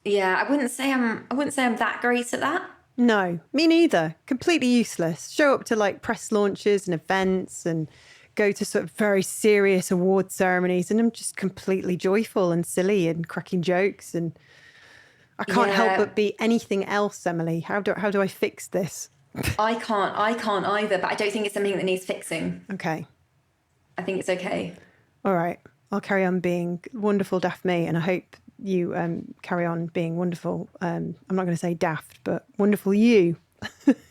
Speaker 2: Yeah, I wouldn't say I'm that great at that.
Speaker 1: No, me neither. Completely useless. Show up to like press launches and events and go to sort of very serious award ceremonies, and I'm just completely joyful and silly and cracking jokes, and I can't help but be anything else, Emily. How do I fix this?
Speaker 2: I can't either, but I don't think it's something that needs fixing.
Speaker 1: Okay.
Speaker 2: I think it's okay.
Speaker 1: All right. I'll carry on being wonderful daft me, and I hope you carry on being wonderful. I'm not going to say daft, but wonderful you.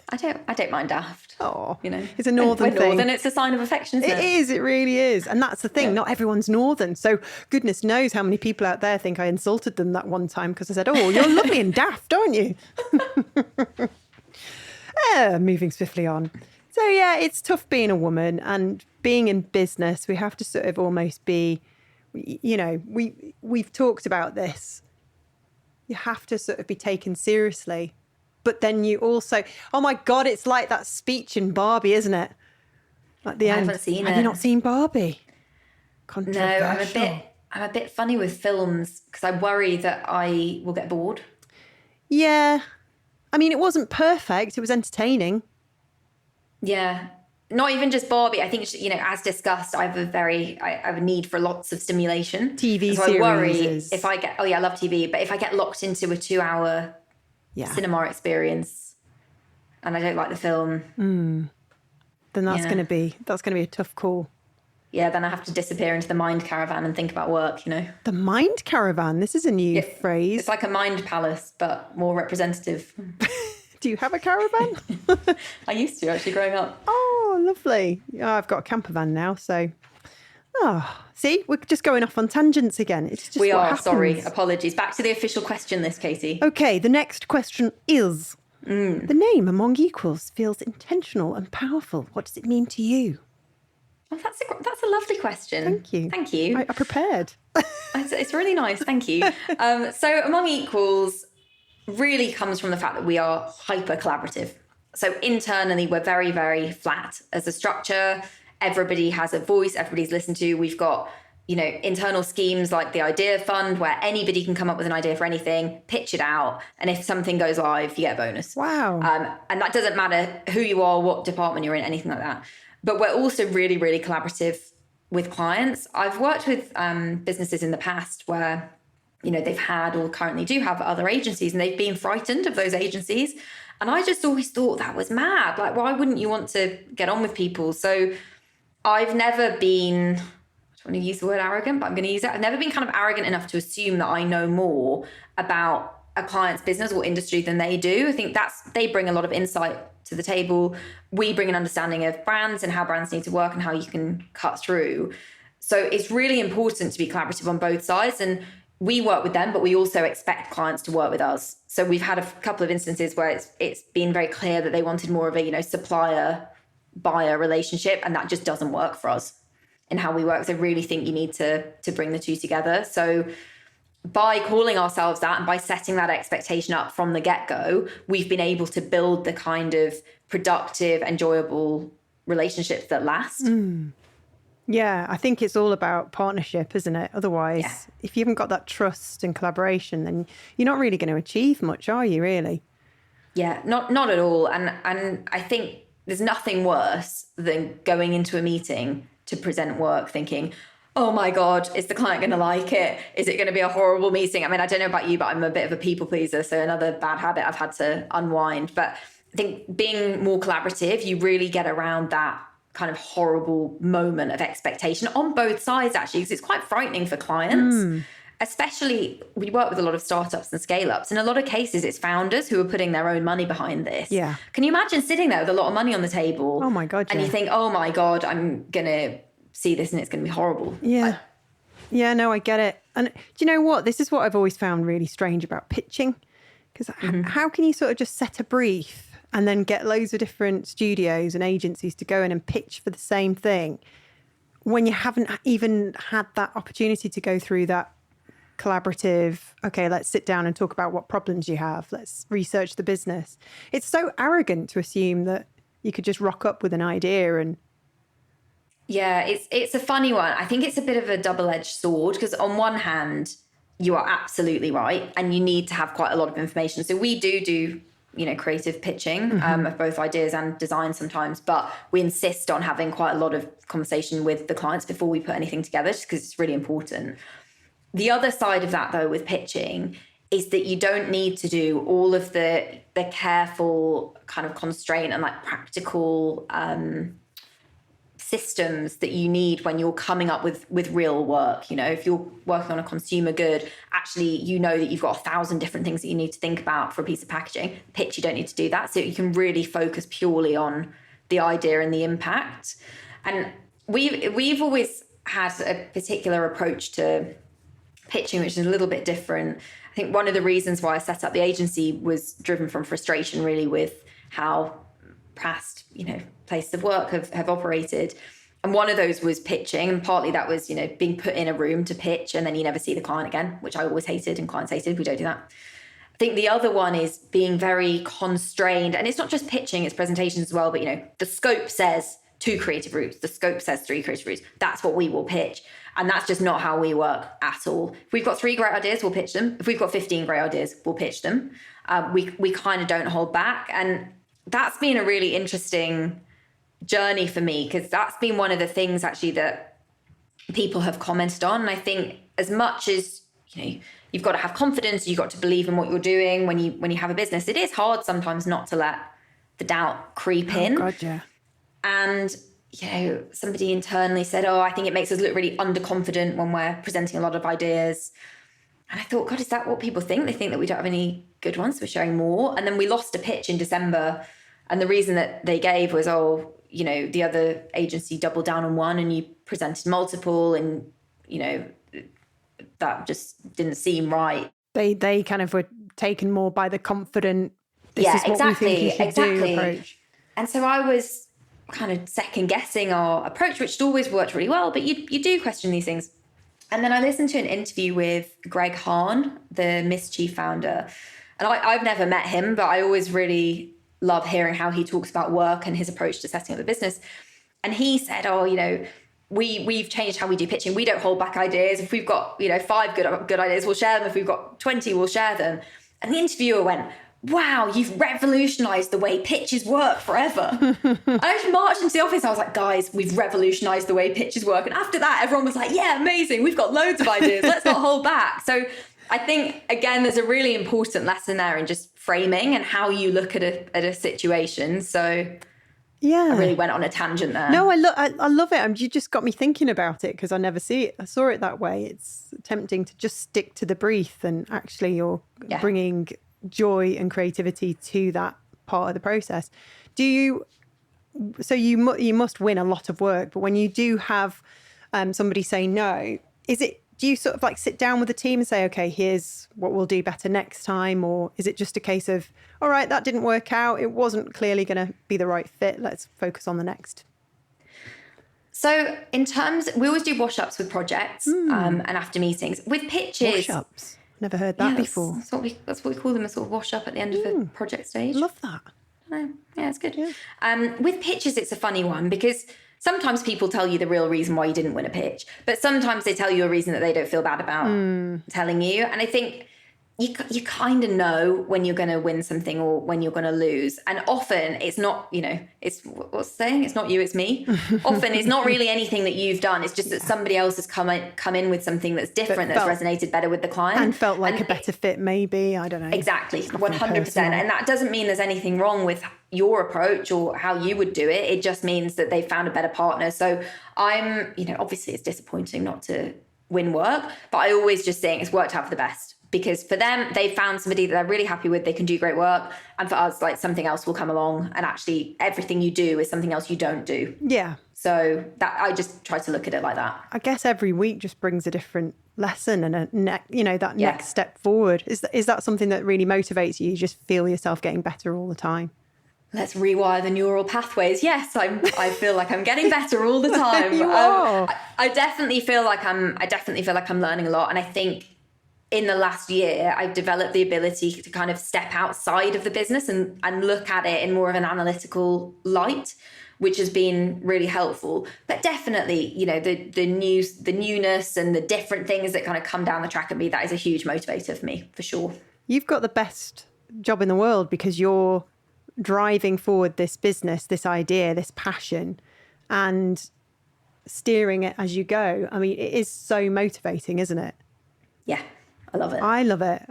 Speaker 2: I don't mind daft.
Speaker 1: Oh,
Speaker 2: you know,
Speaker 1: it's a northern thing.
Speaker 2: Northern, it's a sign of affection, isn't it?
Speaker 1: It is. It really is. And that's the thing. Not everyone's northern. So goodness knows how many people out there think I insulted them that one time because I said, "Oh, you're lovely and daft, aren't you?" Moving swiftly on. So yeah, it's tough being a woman and being in business. We have to sort of almost be, you know, we've talked about this. You have to sort of be taken seriously. But then you also, oh my God, it's like that speech in Barbie, isn't it? At the end.
Speaker 2: I haven't seen it.
Speaker 1: Have you not seen Barbie?
Speaker 2: No, I'm a bit funny with films because I worry that I will get bored.
Speaker 1: Yeah. I mean, it wasn't perfect. It was entertaining.
Speaker 2: Yeah. Not even just Barbie. I think, you know, as discussed, I have a need for lots of stimulation.
Speaker 1: TV
Speaker 2: so
Speaker 1: series.
Speaker 2: I worry if I get, I love TV, but if I get locked into a 2-hour cinema experience and I don't like the film,
Speaker 1: then that's going to be a tough call.
Speaker 2: Yeah, then I have to disappear into the mind caravan and think about work, you know.
Speaker 1: The mind caravan. This is a new phrase.
Speaker 2: It's like a mind palace, but more representative.
Speaker 1: Do you have a caravan?
Speaker 2: I used to, actually, growing up.
Speaker 1: Oh, lovely. Oh, I've got a camper van now, so... Oh, see, we're just going off on tangents again. It's just
Speaker 2: we
Speaker 1: what
Speaker 2: are,
Speaker 1: happens.
Speaker 2: sorry. Apologies. Back to the official question list, Katie.
Speaker 1: Okay, the next question is... The name Among Equals feels intentional and powerful. What does it mean to you?
Speaker 2: Oh, that's a lovely question.
Speaker 1: Thank you.
Speaker 2: Thank you.
Speaker 1: I prepared.
Speaker 2: It's really nice. Thank you. So Among Equals really comes from the fact that we are hyper collaborative. So internally, we're very, very flat as a structure. Everybody has a voice. Everybody's listened to. We've got, you know, internal schemes like the Idea Fund where anybody can come up with an idea for anything, pitch it out. And if something goes live, you get a bonus.
Speaker 1: Wow.
Speaker 2: And that doesn't matter who you are, what department you're in, anything like that. But we're also really, really collaborative with clients. I've worked with businesses in the past where, you know, they've had or currently do have other agencies and they've been frightened of those agencies. And I just always thought that was mad. Like, why wouldn't you want to get on with people? So I've never been, I don't want to use the word arrogant, but I'm going to use it. I've never been kind of arrogant enough to assume that I know more about a client's business or industry than they do. I think they bring a lot of insight to the table. We bring an understanding of brands and how brands need to work and how you can cut through. So it's really important to be collaborative on both sides. And we work with them, but we also expect clients to work with us. So we've had a couple of instances where it's been very clear that they wanted more of a, you know, supplier-buyer relationship, and that just doesn't work for us in how we work. So I really think you need to bring the two together. So by calling ourselves that and by setting that expectation up from the get-go, we've been able to build the kind of productive, enjoyable relationships that last.
Speaker 1: Yeah, I think it's all about partnership, isn't it? Otherwise, if you haven't got that trust and collaboration, then you're not really going to achieve much, are you, really?
Speaker 2: Yeah, not at all. And I think there's nothing worse than going into a meeting to present work thinking, oh my God, is the client going to like it? Is it going to be a horrible meeting? I mean, I don't know about you, but I'm a bit of a people pleaser. So another bad habit I've had to unwind. But I think being more collaborative, you really get around that kind of horrible moment of expectation on both sides, actually, because it's quite frightening for clients. Especially, we work with a lot of startups and scale-ups. In a lot of cases, it's founders who are putting their own money behind this.
Speaker 1: Yeah.
Speaker 2: Can you imagine sitting there with a lot of money on the table?
Speaker 1: Oh my God,
Speaker 2: and you think, oh my God, I'm going to see this and it's going to be horrible.
Speaker 1: Yeah. Yeah, no, I get it. And do you know what? This is what I've always found really strange about pitching. Because how can you sort of just set a brief and then get loads of different studios and agencies to go in and pitch for the same thing when you haven't even had that opportunity to go through that collaborative, okay, let's sit down and talk about what problems you have. Let's research the business. It's so arrogant to assume that you could just rock up with an idea and...
Speaker 2: Yeah, it's a funny one. I think it's a bit of a double-edged sword because on one hand, you are absolutely right and you need to have quite a lot of information. So we do you know, creative pitching of both ideas and design sometimes, but we insist on having quite a lot of conversation with the clients before we put anything together just because it's really important. The other side of that, though, with pitching is that you don't need to do all of the careful kind of constraint and like practical systems that you need when you're coming up with real work. You know, if you're working on a consumer good, actually, you know that you've got 1,000 different things that you need to think about for a piece of packaging. Pitch, you don't need to do that. So you can really focus purely on the idea and the impact. And we've always had a particular approach to pitching, which is a little bit different. I think one of the reasons why I set up the agency was driven from frustration, really, with how past, places of work have operated. And one of those was pitching. And partly that was, being put in a room to pitch and then you never see the client again, which I always hated and clients hated. We don't do that. I think the other one is being very constrained. And it's not just pitching, it's presentations as well. But, the scope says 2 creative routes. The scope says 3 creative routes. That's what we will pitch. And that's just not how we work at all. If we've got 3 great ideas, we'll pitch them. If we've got 15 great ideas, we'll pitch them. We kind of don't hold back. And that's been a really interesting journey for me, because that's been one of the things actually that people have commented on. And I think as much as, you've got to have confidence, you've got to believe in what you're doing when you have a business, it is hard sometimes not to let the doubt creep in.
Speaker 1: God, yeah.
Speaker 2: And, somebody internally said, I think it makes us look really underconfident when we're presenting a lot of ideas. And I thought, God, is that what people think? They think that we don't have any good ones, so we're sharing more. And then we lost a pitch in December. And the reason that they gave was, the other agency doubled down on one and you presented multiple, and, that just didn't seem right.
Speaker 1: They kind of were taken more by the confident, this is what
Speaker 2: exactly,
Speaker 1: we think you should do approach.
Speaker 2: And so I was kind of second guessing our approach, which always worked really well, but you do question these things. And then I listened to an interview with Greg Hahn, the Mischief founder. And I've never met him, but I always really love hearing how he talks about work and his approach to setting up the business. And he said, we've changed how we do pitching. We don't hold back ideas. If we've got, 5 good ideas, we'll share them. If we've got 20, we'll share them. And the interviewer went, wow, you've revolutionized the way pitches work forever. I just marched into the office. I was like, guys, we've revolutionized the way pitches work. And after that, everyone was like, yeah, amazing. We've got loads of ideas. Let's not hold back. So I think, again, there's a really important lesson there in just framing and how you look at a situation. So yeah, I really went on a tangent there.
Speaker 1: No, I love it. You just got me thinking about it, because I never saw it that way. It's tempting to just stick to the brief, and actually you're bringing joy and creativity to that part of the process. You must win a lot of work, but when you do have somebody say no, do you sort of like sit down with the team and say, okay, here's what we'll do better next time? Or is it just a case of, all right, that didn't work out, it wasn't clearly going to be the right fit, let's focus on the next?
Speaker 2: So we always do wash-ups with projects and after meetings. With pitches...
Speaker 1: Wash-ups? Never heard that before.
Speaker 2: That's what we call them, a sort of wash-up at the end of the project stage.
Speaker 1: Love that.
Speaker 2: Yeah, it's good. Yeah. With pitches, it's a funny one, because sometimes people tell you the real reason why you didn't win a pitch, but sometimes they tell you a reason that they don't feel bad about telling you. And I think you kind of know when you're going to win something or when you're going to lose. And often it's not, it's what's the saying? It's not you, it's me. Often it's not really anything that you've done. It's just that somebody else has come in with something that's different, that's resonated better with the client.
Speaker 1: And felt like a better fit, maybe. I don't know.
Speaker 2: Exactly. 100%. And that doesn't mean there's anything wrong with your approach or how you would do it. It just means that they found a better partner. So I'm, obviously it's disappointing not to win work, but I always just think it's worked out for the best. Because for them, they found somebody that they're really happy with, they can do great work. And for us, like, something else will come along. And actually, everything you do is something else you don't do.
Speaker 1: Yeah.
Speaker 2: So that I just try to look at it like that.
Speaker 1: I guess every week just brings a different lesson and next step forward. Is that something that really motivates you? You just feel yourself getting better all the time?
Speaker 2: Let's rewire the neural pathways. Yes, I feel like I'm getting better all the time.
Speaker 1: You are.
Speaker 2: I definitely feel like I'm learning a lot. And I think in the last year, I've developed the ability to kind of step outside of the business and look at it in more of an analytical light, which has been really helpful. But definitely, the newness and the different things that kind of come down the track at me, that is a huge motivator for me, for sure.
Speaker 1: You've got the best job in the world, because you're driving forward this business, this idea, this passion, and steering it as you go. I mean, it is so motivating, isn't it?
Speaker 2: Yeah. I love it.
Speaker 1: I love it.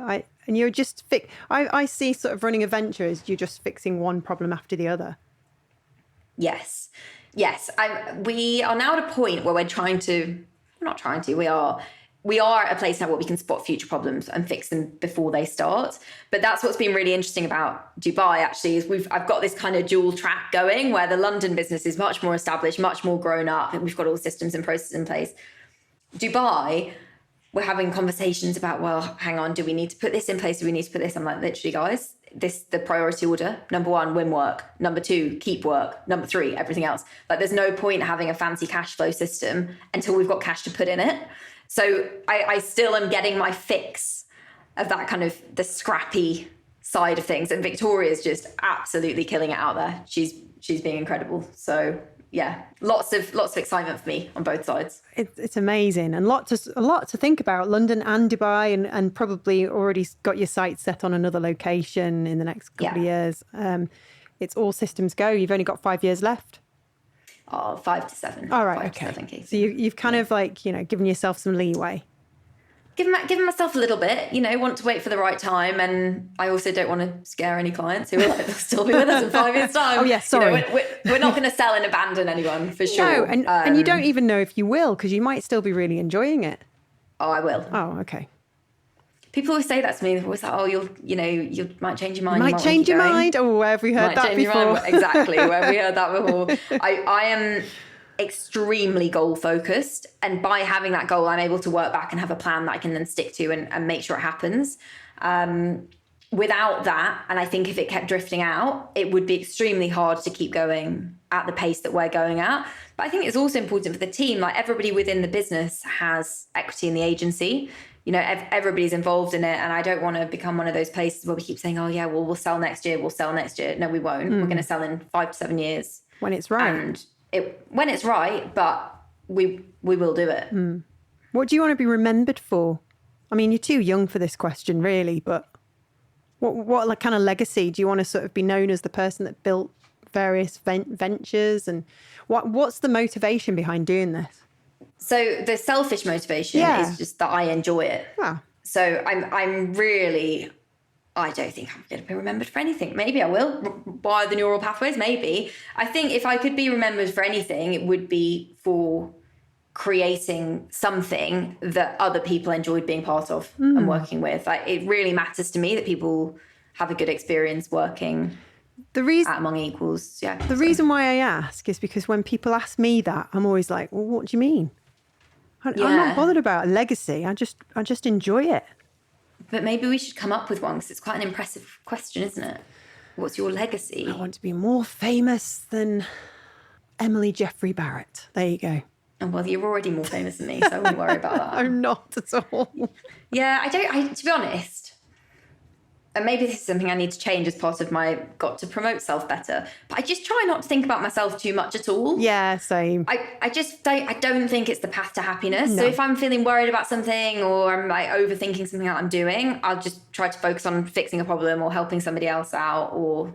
Speaker 1: And you're just I see sort of running a venture as you're just fixing one problem after the other.
Speaker 2: Yes. Yes, we are now at a point where we are at a place now where we can spot future problems and fix them before they start. But that's what's been really interesting about Dubai, actually, is I've got this kind of dual track going where the London business is much more established, much more grown up, and we've got all the systems and processes in place. Dubai, we're having conversations about, well, hang on, do we need to put this in place? Do we need to put this? I'm like, literally, guys, the priority order. Number 1, win work. Number 2, keep work. Number 3, everything else. Like, there's no point having a fancy cash flow system until we've got cash to put in it. So I still am getting my fix of that kind of the scrappy side of things. And Victoria's just absolutely killing it out there. She's being incredible. So yeah, lots of excitement for me on both sides.
Speaker 1: It's amazing, and a lot to think about. London and Dubai, and probably already got your sights set on another location in the next couple of years. It's all systems go. You've only got 5 years left.
Speaker 2: Oh, 5 to 7.
Speaker 1: All right, okay. So you've kind of given yourself some leeway.
Speaker 2: Giving myself a little bit, want to wait for the right time. And I also don't want to scare any clients who are like, they'll still be with us in 5 years' time.
Speaker 1: Oh, yeah, sorry.
Speaker 2: We're not going to sell and abandon anyone, for sure.
Speaker 1: No, and you don't even know if you will, because you might still be really enjoying it.
Speaker 2: Oh, I will.
Speaker 1: Oh, okay.
Speaker 2: People always say that to me. They're always like, oh, you might change your mind.
Speaker 1: You might change your mind. Oh, where have we heard that before?
Speaker 2: Exactly, where have we heard that before? I am extremely goal focused, and by having that goal I'm able to work back and have a plan that I can then stick to and make sure it happens. Without that, and I think if it kept drifting out, it would be extremely hard to keep going at the pace that we're going at. But I think it's also important for the team, like everybody within the business has equity in the agency. Everybody's involved in it, and I don't want to become one of those places where we keep saying, oh yeah, well, we'll sell next year. No, we won't. We're going to sell in 5 to 7 years.
Speaker 1: When it's right.
Speaker 2: And when it's right, but we will do it.
Speaker 1: What do you want to be remembered for? I mean, you're too young for this question, really, but what kind of legacy do you want to sort of be known as? The person that built various ventures, and what's the motivation behind doing this?
Speaker 2: So the selfish motivation is just that I enjoy it.
Speaker 1: Wow.
Speaker 2: So I don't think I'm going to be remembered for anything. Maybe I will wire the neural pathways. Maybe. I think if I could be remembered for anything, it would be for creating something that other people enjoyed being part of and working with. Like, it really matters to me that people have a good experience working at Among Equals. Yeah.
Speaker 1: The reason why I ask is because when people ask me that, I'm always like, well, what do you mean? I'm not bothered about a legacy. I just enjoy it.
Speaker 2: But maybe we should come up with one, because it's quite an impressive question, isn't it? What's your legacy?
Speaker 1: I want to be more famous than Emily Jeffrey-Barrett. There you go.
Speaker 2: Oh, well, you're already more famous than me, so I wouldn't worry about that.
Speaker 1: I'm not at all.
Speaker 2: Yeah, to be honest, and maybe this is something I need to change as part of my got to promote self better, but I just try not to think about myself too much at all.
Speaker 1: Yeah, same.
Speaker 2: I don't think it's the path to happiness.
Speaker 1: No.
Speaker 2: So if I'm feeling worried about something, or I'm like overthinking something that I'm doing, I'll just try to focus on fixing a problem or helping somebody else out, or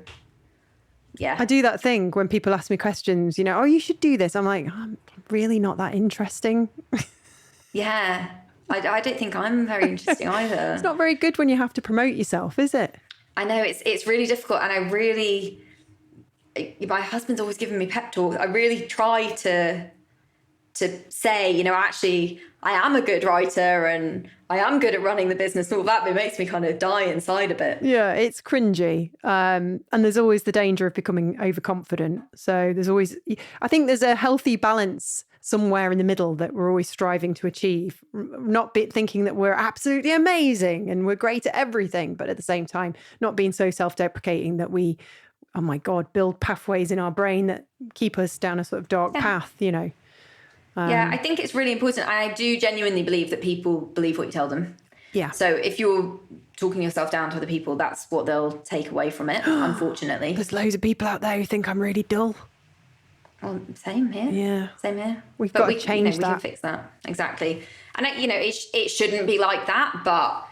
Speaker 1: I do that thing when people ask me questions, oh, you should do this. I'm like, I'm really not that interesting.
Speaker 2: Yeah. I don't think I'm very interesting either.
Speaker 1: It's not very good when you have to promote yourself, is it?
Speaker 2: I know, it's really difficult, and my husband's always giving me pep talks. I really try to say, actually, I am a good writer and I am good at running the business. All that, but it makes me kind of die inside a bit.
Speaker 1: Yeah, it's cringy. And there's always the danger of becoming overconfident. So I think there's a healthy balance somewhere in the middle that we're always striving to achieve, not thinking that we're absolutely amazing and we're great at everything, but at the same time, not being so self-deprecating that we, oh my God, build pathways in our brain that keep us down a sort of dark path, Yeah,
Speaker 2: I think it's really important. I do genuinely believe that people believe what you tell them.
Speaker 1: Yeah.
Speaker 2: So if you're talking yourself down to other people, that's what they'll take away from it, unfortunately.
Speaker 1: There's loads of people out there who think I'm really dull.
Speaker 2: Well, same here.
Speaker 1: Yeah.
Speaker 2: Same here.
Speaker 1: We've got to change that.
Speaker 2: We can fix that. Exactly. And, it shouldn't be like that. But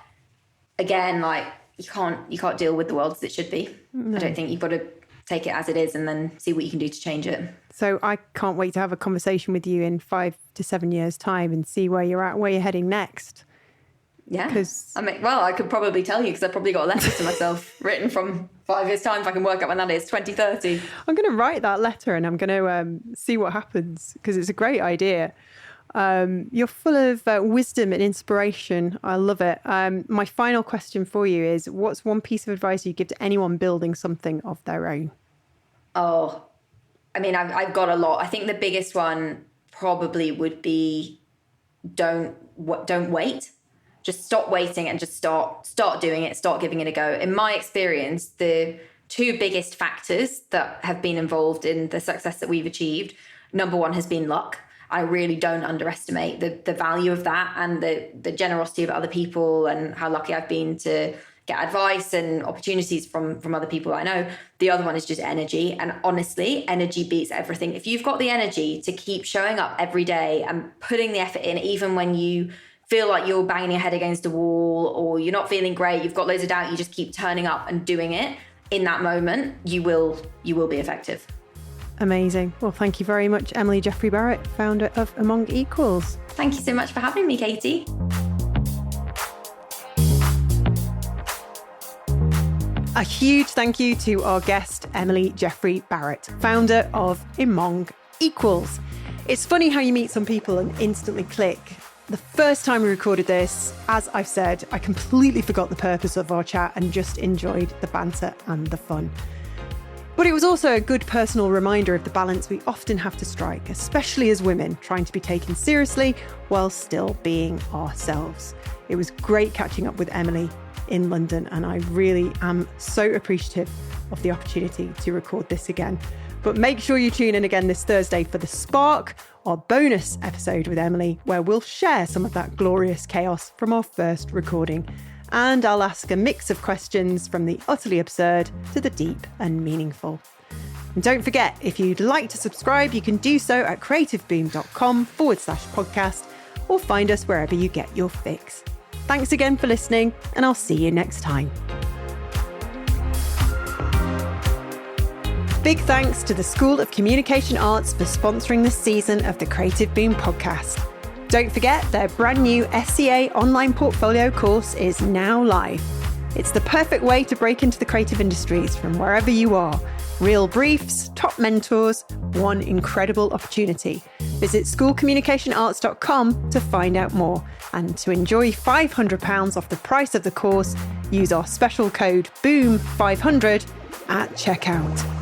Speaker 2: again, like, you can't deal with the world as it should be. No. I don't think you've got to take it as it is and then see what you can do to change it.
Speaker 1: So I can't wait to have a conversation with you in 5 to 7 years' time and see where you're at, where you're heading next.
Speaker 2: Yeah. I mean, well, I could probably tell you because I probably got a letter to myself written from 5 years' time, if I can work out when that is, 2030.
Speaker 1: I'm going to write that letter and I'm going to see what happens because it's a great idea. You're full of wisdom and inspiration. I love it. My final question for you is, what's one piece of advice you give to anyone building something of their own?
Speaker 2: Oh, I mean, I've got a lot. I think the biggest one probably would be don't wait. Just stop waiting and just start doing it, start giving it a go. In my experience, the two biggest factors that have been involved in the success that we've achieved, number one has been luck. I really don't underestimate the value of that and the generosity of other people and how lucky I've been to get advice and opportunities from other people I know. The other one is just energy. And honestly, energy beats everything. If you've got the energy to keep showing up every day and putting the effort in, even when you feel like you're banging your head against a wall or you're not feeling great, you've got loads of doubt, you just keep turning up and doing it, in that moment, you will be effective.
Speaker 1: Amazing. Well, thank you very much, Emily Jeffrey-Barrett, founder of Among Equals.
Speaker 2: Thank you so much for having me, Katie.
Speaker 1: A huge thank you to our guest, Emily Jeffrey-Barrett, founder of Among Equals. It's funny how you meet some people and instantly click. The first time we recorded this, as I've said, I completely forgot the purpose of our chat and just enjoyed the banter and the fun. But it was also a good personal reminder of the balance we often have to strike, especially as women, trying to be taken seriously while still being ourselves. It was great catching up with Emily in London, and I really am so appreciative of the opportunity to record this again. But make sure you tune in again this Thursday for The Spark, our bonus episode with Emily, where we'll share some of that glorious chaos from our first recording. And I'll ask a mix of questions from the utterly absurd to the deep and meaningful. And don't forget, if you'd like to subscribe, you can do so at creativeboom.com/podcast or find us wherever you get your fix. Thanks again for listening, and I'll see you next time. Big thanks to the School of Communication Arts for sponsoring this season of the Creative Boom podcast. Don't forget, their brand new SCA online portfolio course is now live. It's the perfect way to break into the creative industries from wherever you are. Real briefs, top mentors, one incredible opportunity. Visit schoolcommunicationarts.com to find out more. And to enjoy £500 off the price of the course, use our special code BOOM500 at checkout.